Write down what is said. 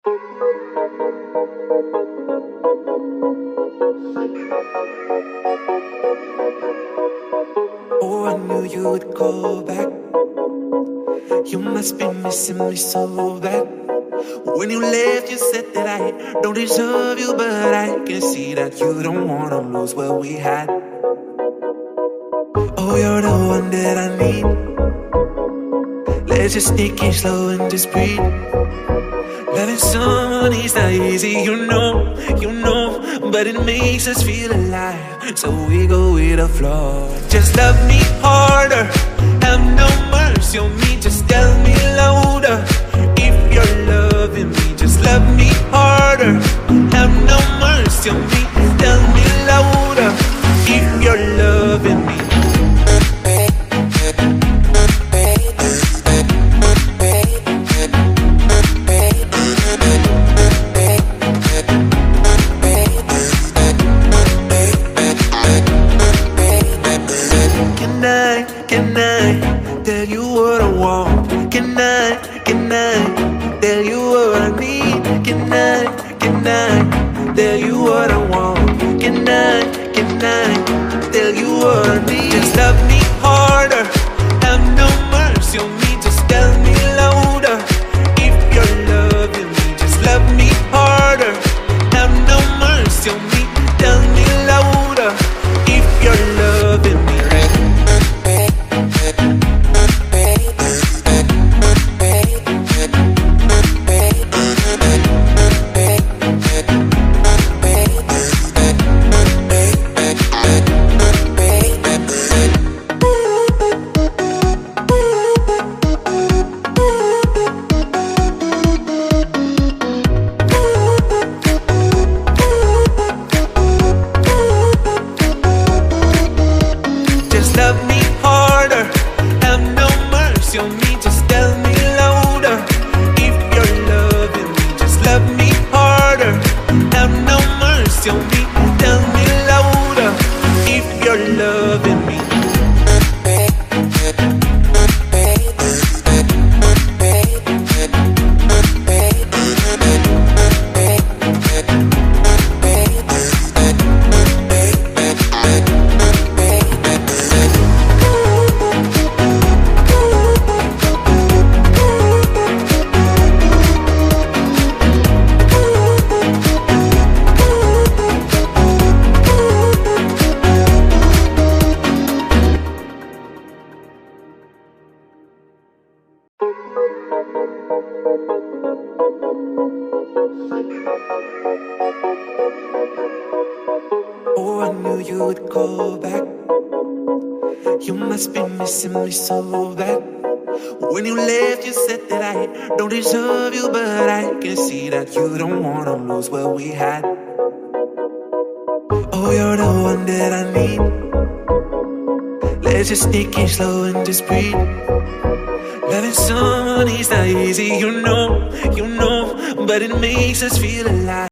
Oh, I knew you would go back. You must be missing me so bad. When you left, you said that I don't deserve you, but I can see that you don't wanna lose what we had. Oh, you're the one that I need. Let's just take it slow and just breathe. Loving someone is not easy, you know, but it makes us feel alive, so we go with the flow. Just love me harder, have no mercy on me, just tell me louder. If you're loving me, just love me harder, have no mercy on me, tell me louder. If you're loving me. Can I tell you what I want? Can I tell you what I need? Can I tell you what I want? Can I tell you what I need? Just love me harder, have no mercy on me, just tell me louder. If you're loving me, just love me harder, have no mercy on me, tell me louder. If you're loving me. Love me harder, have no mercy on me, just tell me louder. If you're loving me, just love me harder, have no mercy on me, tell me louder. If you're loving me. Oh, I knew you would go back. You must be missing me so bad. When you left, you said that I don't deserve you, but I can see that you don't wanna lose what we had. Oh, you're the one that I need. Let's just take it slow and just breathe. Loving someone is not easy, you know, but it makes us feel alive.